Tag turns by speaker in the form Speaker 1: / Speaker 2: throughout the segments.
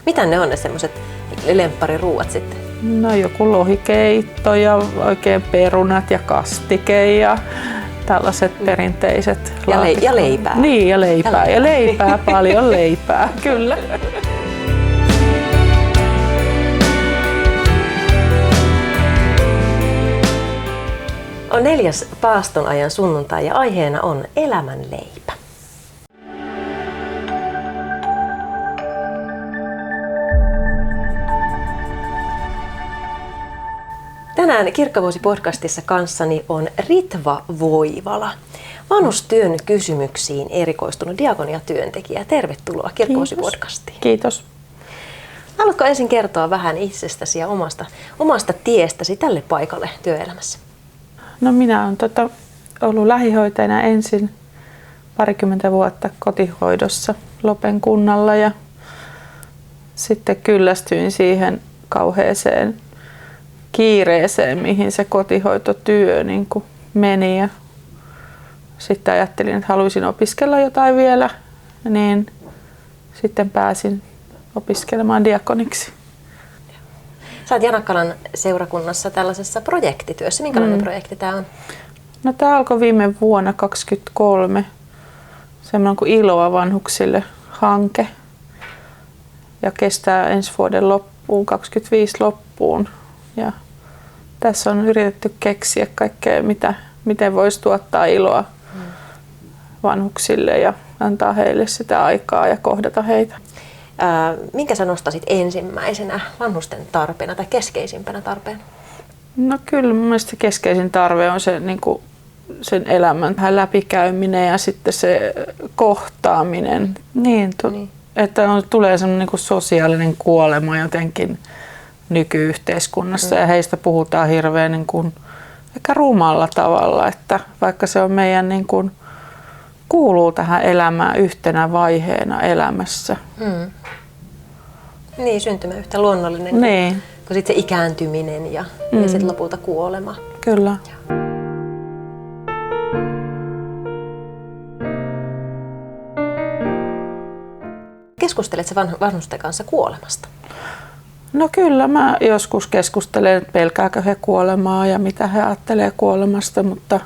Speaker 1: Mitä ne on ne semmoiset lemppariruuat sitten?
Speaker 2: No joku lohikeitto ja oikein perunat ja kastike ja tällaiset perinteiset.
Speaker 1: Ja leipää.
Speaker 2: Niin, ja leipää. Ja leipää, paljon leipää, kyllä.
Speaker 1: On 4. paastonajan sunnuntai ja aiheena on elämänleipä. Tänään Kirkkovuosi-podcastissa kanssani on Ritva Voivala, vanhustyön kysymyksiin erikoistunut diakoniatyöntekijä. Tervetuloa Kirkkovuosi-podcastiin.
Speaker 2: Kiitos.
Speaker 1: Haluatko ensin kertoa vähän itsestäsi ja omasta tiestäsi tälle paikalle työelämässä?
Speaker 2: No minä olen ollut lähihoitajana ensin 20 vuotta kotihoidossa Lopen kunnalla ja sitten kyllästyin siihen kauheeseen kiireeseen, mihin se kotihoitotyö niin kuin meni. Ja sitten ajattelin, että haluaisin opiskella jotain vielä, niin sitten pääsin opiskelemaan diakoniksi.
Speaker 1: Sä oot Janakkalan seurakunnassa tällaisessa projektityössä. Minkälainen projekti tämä on?
Speaker 2: No tämä alkoi viime vuonna 2023. Semmoinen kuin Iloa vanhuksille -hanke. Ja kestää ensi vuoden loppuun, 2025 loppuun. Ja tässä on yritetty keksiä kaikkea, miten voisi tuottaa iloa vanhuksille ja antaa heille sitä aikaa ja kohdata heitä.
Speaker 1: Minkä sä nostaisit ensimmäisenä vanhusten tarpeena tai keskeisimpänä tarpeena?
Speaker 2: No kyllä mun mielestä keskeisin tarve on se, niin kuin sen elämän läpikäyminen ja sitten se kohtaaminen. Niin. Että tulee semmoinen niin kuin sosiaalinen kuolema jotenkin nykyyhteiskunnassa ja heistä puhutaan hirveän niin kuin, ehkä rumalla tavalla, että vaikka se on meidän niin kuin, kuuluu tähän elämään yhtenä vaiheena elämässä.
Speaker 1: Niin, syntymä yhtä luonnollinen
Speaker 2: niin.
Speaker 1: kuin sitten se ikääntyminen ja sitten lopulta kuolema.
Speaker 2: Kyllä.
Speaker 1: Keskusteletko vanhusten kanssa kuolemasta?
Speaker 2: No kyllä, mä joskus keskustelen, että pelkääkö he kuolemaa ja mitä he ajattelee kuolemasta, mutta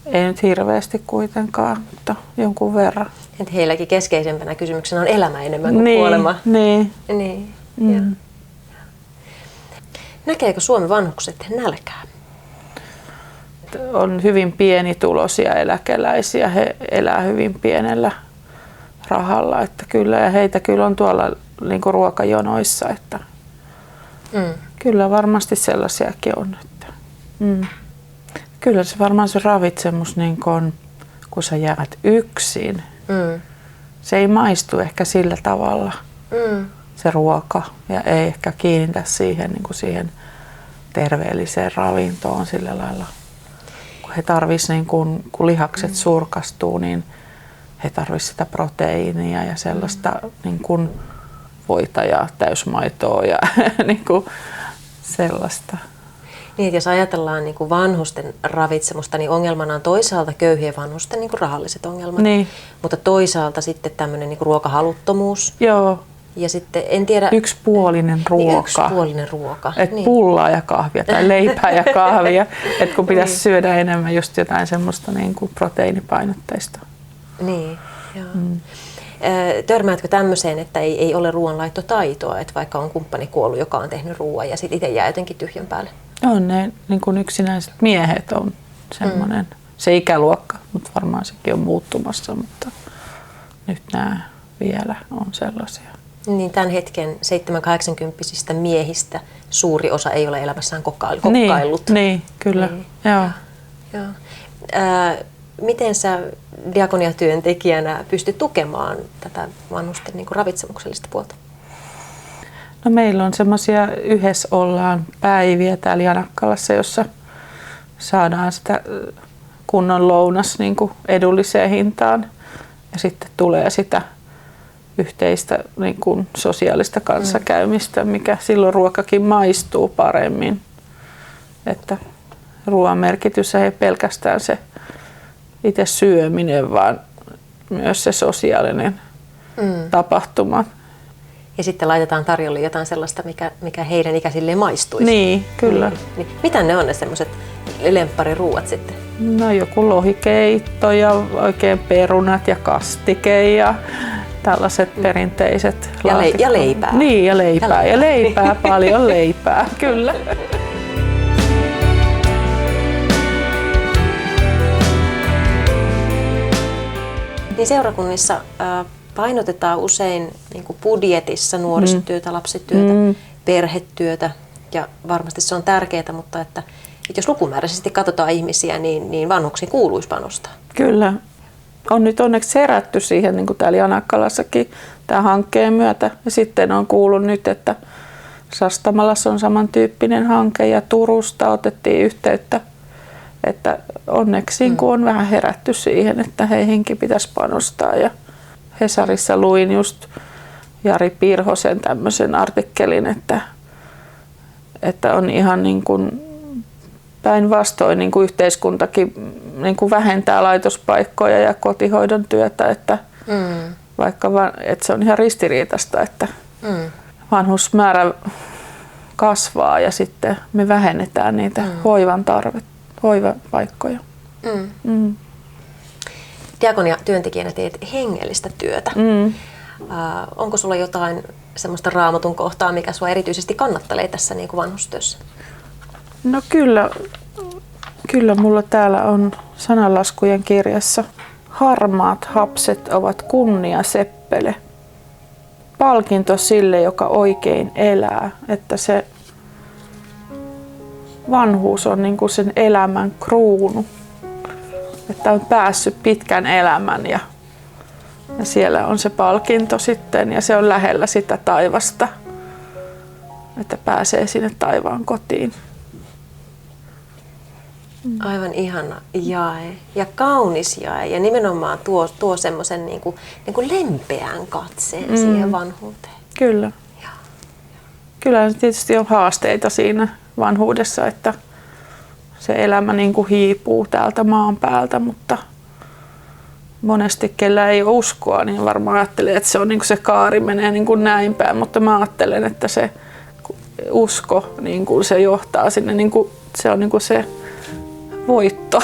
Speaker 2: ei nyt hirveästi kuitenkaan, mutta jonkun verran.
Speaker 1: Että heilläkin keskeisempänä kysymyksenä on elämä enemmän kuin kuolema.
Speaker 2: Niin.
Speaker 1: Näkeekö Suomen vanhukset nälkää?
Speaker 2: On hyvin pienituloisia eläkeläisiä, he elää hyvin pienellä rahalla, että kyllä, ja heitä kyllä on tuolla niin kuin ruokajonoissa, että kyllä varmasti sellaisiakin on. Että, Kyllä se varmaan se ravitsemus, niin kun sä jäät yksin, se ei maistu ehkä sillä tavalla se ruoka ja ei ehkä kiinnitä siihen, niin kuin siihen terveelliseen ravintoon sillä lailla. Kun he tarvitsisivat, niin kun lihakset surkastuu, niin he tarvitsisivat sitä proteiinia ja sellaista niin kuin voita ja täysmaitoa ja niin kuin sellaista.
Speaker 1: Niin, että jos ajatellaan niin kuin vanhusten ravitsemusta, niin ongelmana on toisaalta köyhien vanhusten niin kuin rahalliset ongelmat, mutta toisaalta sitten tämmöinen niin kuin ruokahaluttomuus.
Speaker 2: Joo.
Speaker 1: Ja sitten en tiedä...
Speaker 2: Yksipuolinen ruoka.
Speaker 1: Niin, yksipuolinen ruoka.
Speaker 2: Et pullaa ja kahvia tai leipää ja kahvia. Et kun pitäisi syödä enemmän just jotain semmoista niin kuin proteiinipainotteista.
Speaker 1: Niin, joo. Törmäätkö tämmöiseen, että ei ole ruoanlaittotaitoa, että vaikka on kumppani kuollut, joka on tehnyt ruoan ja sitten itse jää jotenkin tyhjän päälle?
Speaker 2: On ne niin kuin yksinäiset miehet on semmoinen, se ikäluokka, mutta varmaan sekin on muuttumassa, mutta nyt nämä vielä on sellaisia.
Speaker 1: Niin tämän hetken 7-80-vuotiaista miehistä suuri osa ei ole elämässään kokkaillut.
Speaker 2: Niin, kyllä.
Speaker 1: Niin.
Speaker 2: Joo.
Speaker 1: Miten sä diakoniatyöntekijänä pystyt tukemaan tätä vanhusten niin kuin ravitsemuksellista puolta?
Speaker 2: No meillä on semmoisia yhdessä ollaan päiviä täällä Janakkalassa, jossa saadaan sitä kunnon lounas niin kuin edulliseen hintaan ja sitten tulee sitä yhteistä niin kuin sosiaalista kanssakäymistä, mikä silloin ruokakin maistuu paremmin. Että ruoan merkitys ei pelkästään se itse syöminen, vaan myös se sosiaalinen tapahtuma.
Speaker 1: Ja sitten laitetaan tarjolle jotain sellaista, mikä heidän ikäisilleen maistuisi.
Speaker 2: Niin, kyllä.
Speaker 1: Niin. Mitä ne on ne semmoiset lemppariruuat sitten?
Speaker 2: No joku lohikeitto ja oikein perunat ja kastike ja tällaiset perinteiset laatikot.
Speaker 1: Ja leipää.
Speaker 2: Niin, ja leipää. Ja leipää, paljon leipää, kyllä.
Speaker 1: Niin seurakunnissa painotetaan usein niin kuin budjetissa nuorisotyötä, lapsityötä, perhetyötä ja varmasti se on tärkeää, mutta että jos lukumääräisesti katsotaan ihmisiä, niin vanhuksiin kuuluisi panostaa.
Speaker 2: Kyllä. On nyt onneksi herätty siihen, niin kuin täällä Janakkalassakin tämän hankkeen myötä. Ja sitten on kuullut nyt, että Sastamalassa on samantyyppinen hanke ja Turusta otettiin yhteyttä. Että onneksi kun on vähän herätty siihen, että heihinkin pitäisi panostaa. Ja Hesarissa luin just Jari Pirhosen tämmöisen artikkelin, että on ihan niin kuin päinvastoin niin kuin yhteiskuntakin niin kuin vähentää laitospaikkoja ja kotihoidon työtä, että vaikka että se on ihan ristiriitaista, että vanhusmäärä kasvaa ja sitten me vähennetään niitä hoivapaikkoja.
Speaker 1: Diakonia työntekijänä teet hengellistä työtä. Onko sulla jotain semmoista Raamatun kohtaa, mikä sua erityisesti kannattelee tässä niin kuin vanhustyössä?
Speaker 2: No kyllä mulla täällä on sananlaskujen kirjassa. Harmaat hapset ovat kunnia seppele. Palkinto sille, joka oikein elää. Että se vanhuus on niin kuin sen elämän kruunu. Että on päässyt pitkän elämän ja siellä on se palkinto sitten ja se on lähellä sitä taivasta. Että pääsee sinne taivaan kotiin.
Speaker 1: Aivan ihana jae ja kaunis jae ja nimenomaan tuo semmoisen niin kuin lempeän katseen siihen vanhuuteen.
Speaker 2: Kyllä. Kyllä tietysti on haasteita siinä vanhuudessa, että se elämä niin kuin hiipuu täältä maan päältä, mutta monesti kellä ei ole uskoa, niin varmaan ajattelee, että se on niin kuin se kaari menee niin kuin näin päin, mutta mä ajattelen, että se usko niin kuin se johtaa sinne, niin kuin, se on niin kuin se voitto,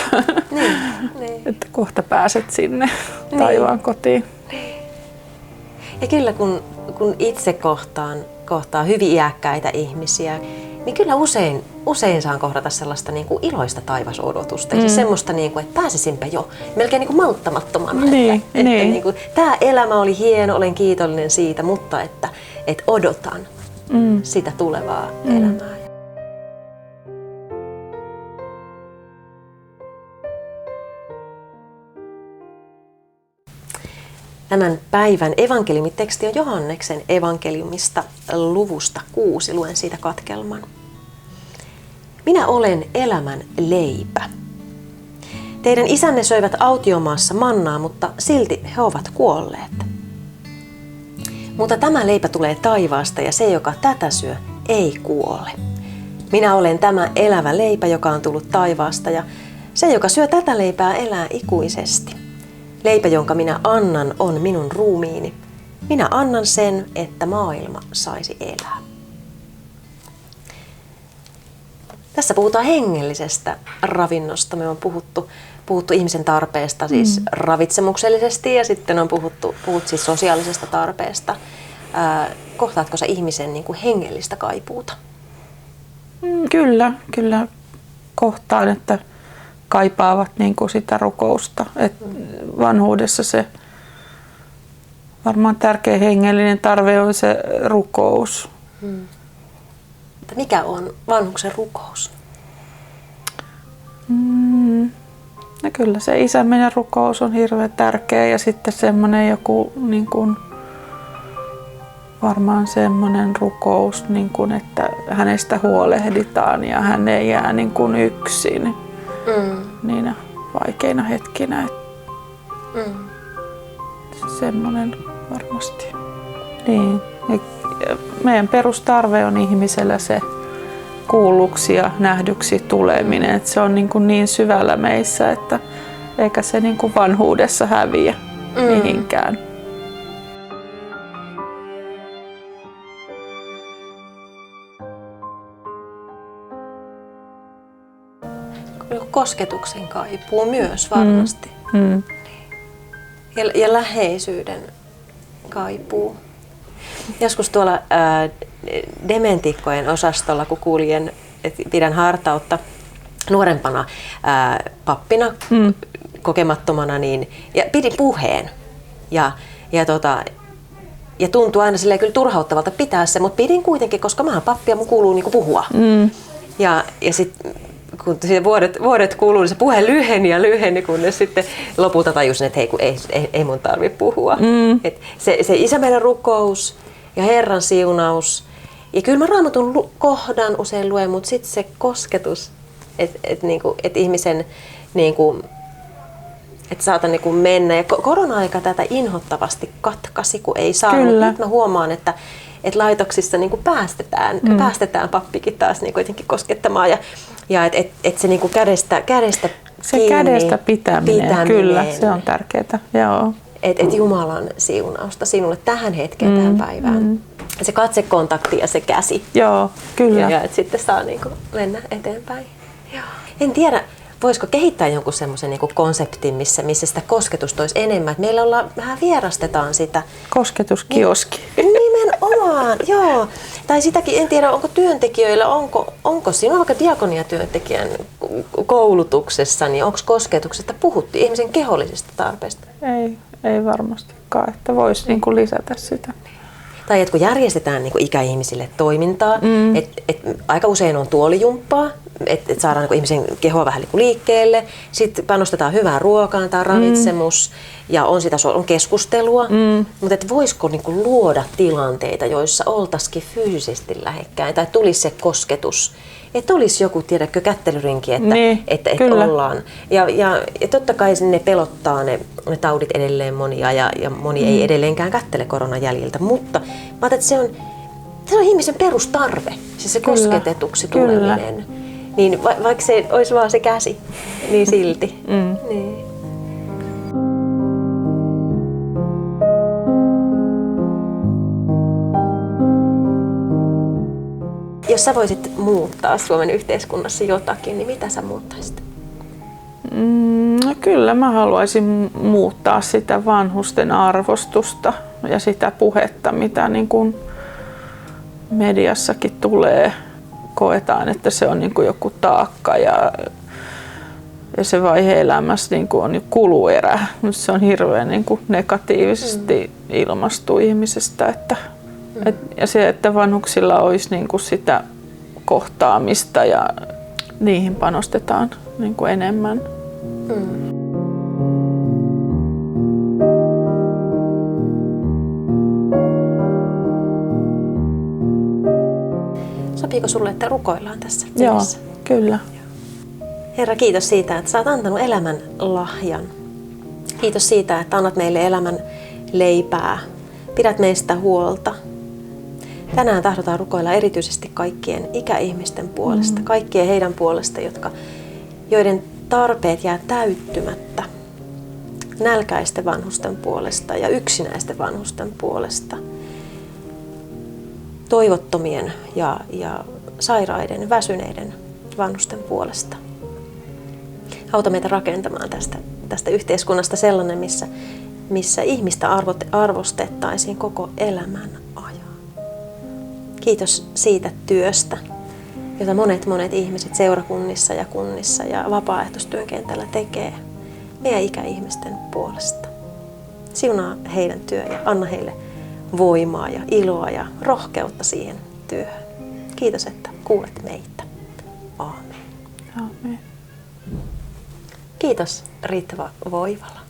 Speaker 2: niin. Että kohta pääset sinne taivaan kotiin.
Speaker 1: Ja kyllä kun itse kohtaan hyvin iäkkäitä ihmisiä, niin kyllä usein saan kohdata sellaista niin kuin iloista taivasodotusta. Ja semmoista, niin kuin, että pääsisinpä jo melkein niin kuin malttamattomana. Että niin kuin, tämä elämä oli hieno, olen kiitollinen siitä, mutta että odotan sitä tulevaa elämää. Tämän päivän evankeliumiteksti on Johanneksen evankeliumista luvusta 6. Luen siitä katkelman. Minä olen elämän leipä. Teidän isänne söivät autiomaassa mannaa, mutta silti he ovat kuolleet. Mutta tämä leipä tulee taivaasta ja se, joka tätä syö, ei kuole. Minä olen tämä elävä leipä, joka on tullut taivaasta ja se, joka syö tätä leipää, elää ikuisesti. Leipä, jonka minä annan, on minun ruumiini. Minä annan sen, että maailma saisi elää. Tässä puhutaan hengellisestä ravinnosta. Me on puhuttu ihmisen tarpeesta siis ravitsemuksellisesti ja sitten on puhuttu siis sosiaalisesta tarpeesta. Kohtaatko sä ihmisen niin kuin hengellistä kaipuuta?
Speaker 2: Kyllä kohtaan, että kaipaavat niin kuin sitä rukousta. Et vanhuudessa se varmaan tärkeä hengellinen tarve on se rukous.
Speaker 1: Mikä on vanhuksen rukous?
Speaker 2: No kyllä se isän meidän rukous on hirveän tärkeä ja sitten semmoinen joku niin kuin, varmaan semmoinen rukous, niin kuin, että hänestä huolehditaan ja hän ei jää niin kuin yksin niinä vaikeina hetkinä. Semmoinen varmasti. Niin. Ja meidän perustarve on ihmisellä se kuulluksi ja nähdyksi tuleminen. Että se on niin syvällä meissä, että eikä se niin kuin vanhuudessa häviä mihinkään.
Speaker 1: kosketuksen kaipuu myös varmasti. Ja läheisyyden kaipuu. Joskus tuolla dementikkojen osastolla, kun kuulin, että pidän hartautta nuorempana pappina, kokemattomana, niin, ja pidin puheen. Ja tuntui aina silleen kyllä turhauttavalta pitää se, mutta pidin kuitenkin, koska mä oon pappi ja mun kuuluu niinku puhua. Ja sitten kun vuodet kuuluu, niin se puhe lyheni, kunnes sitten lopulta tajusin, että hei, kun ei mun tarvitse puhua. Et se Isä meidän rukous ja Herran siunaus. Ja kyllä mä Raamatun kohdan usein luen, mutta sitten se kosketus, että ihmisen niinku, että saatan niinku mennä. Ja korona-aika tätä inhottavasti katkaisi, kun ei saanut. Nyt mä huomaan, että laitoksissa niinku päästetään pappikin taas niinku jotenkin koskettamaan. Ja että se niinku kädestä
Speaker 2: se
Speaker 1: kiinni,
Speaker 2: kädestä pitäminen, kyllä, se on tärkeää. Joo.
Speaker 1: Et Jumalan siunausta sinulle tähän hetkeen, tähän päivään. Se katsekontakti ja se käsi.
Speaker 2: Joo, kyllä.
Speaker 1: Ja että sitten saa niinku mennä eteenpäin. Joo. En tiedä, voisiko kehittää jonkun semmoisen niinku konseptin, missä sitä kosketusta olisi enemmän. Et meillä vähän vierastetaan sitä.
Speaker 2: Kosketuskioski.
Speaker 1: Nimenomaan, joo. Tai sitäkin, en tiedä, onko työntekijöillä, onko siinä vaikka diakoniatyöntekijän koulutuksessa, niin onko kosketuksesta puhuttu ihmisen kehollisista tarpeista?
Speaker 2: Ei varmastikaan, että voisi niinku lisätä sitä.
Speaker 1: Tai että kun järjestetään niinku ikäihmisille toimintaa, että aika usein on tuolijumppaa, että saadaan niinku ihmisen kehoa vähän niinku liikkeelle, sitten panostetaan hyvään ruokaan tai ravitsemus ja on keskustelua, mutta että voisiko niinku luoda tilanteita, joissa oltaisikin fyysisesti lähekkäin tai tulisi se kosketus. Että olisi joku, tiedätkö, kättelyrinki, että ollaan. Ja totta kai ne pelottaa ne taudit edelleen monia ja moni ei edelleenkään kättele koronan jäljiltä. Mutta mä ajattelin, että se on ihmisen perustarve, siis se kosketetuksi tuleminen. Niin vaikka se olisi vaan se käsi, niin silti. Niin. Jos sä voisit muuttaa Suomen yhteiskunnassa jotakin, niin mitä sä muuttaisit?
Speaker 2: No kyllä mä haluaisin muuttaa sitä vanhusten arvostusta ja sitä puhetta, mitä niin kuin mediassakin tulee. Koetaan, että se on niin kuin joku taakka ja se vaihe elämässä niin kuin on kuluerä. Se on hirveän niin kuin negatiivisesti ilmastu ihmisestä. Ja se, että vanhuksilla olisi niin kuin sitä kohtaamista ja niihin panostetaan niin kuin enemmän.
Speaker 1: Sopiiko sulle, että rukoillaan tässä?
Speaker 2: Joo, kyllä.
Speaker 1: Herra, kiitos siitä, että sä oot antanut elämän lahjan. Kiitos siitä, että annat meille elämän leipää. Pidät meistä huolta. Tänään tahdotaan rukoilla erityisesti kaikkien ikäihmisten puolesta, kaikkien heidän puolesta, joiden tarpeet jää täyttymättä. Nälkäisten vanhusten puolesta ja yksinäisten vanhusten puolesta. Toivottomien ja sairaiden, väsyneiden vanhusten puolesta. Auta meitä rakentamaan tästä yhteiskunnasta sellainen, missä ihmistä arvostettaisiin koko elämän ajan. Kiitos siitä työstä, jota monet ihmiset seurakunnissa ja kunnissa ja vapaaehtoistyön kentällä tekee meidän ikäihmisten puolesta. Siunaa heidän työ ja anna heille voimaa ja iloa ja rohkeutta siihen työhön. Kiitos, että kuulet meitä. Aamen.
Speaker 2: Aamen.
Speaker 1: Kiitos Riitta Voivala.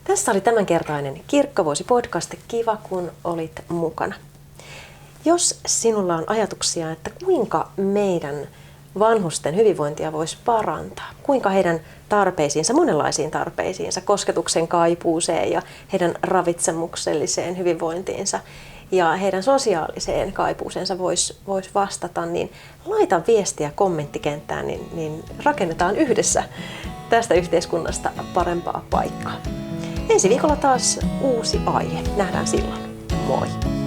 Speaker 1: Tässä oli tämänkertainen Kirkkovuosi-podcast. Kiva, kun olit mukana. Jos sinulla on ajatuksia, että kuinka meidän vanhusten hyvinvointia voisi parantaa, kuinka heidän tarpeisiinsa, monenlaisiin tarpeisiinsa, kosketuksen kaipuuseen ja heidän ravitsemukselliseen hyvinvointiinsa ja heidän sosiaaliseen kaipuuseensa voisi vastata, niin laita viestiä kommenttikenttään, niin rakennetaan yhdessä tästä yhteiskunnasta parempaa paikkaa. Ensi viikolla taas uusi aihe. Nähdään silloin. Moi!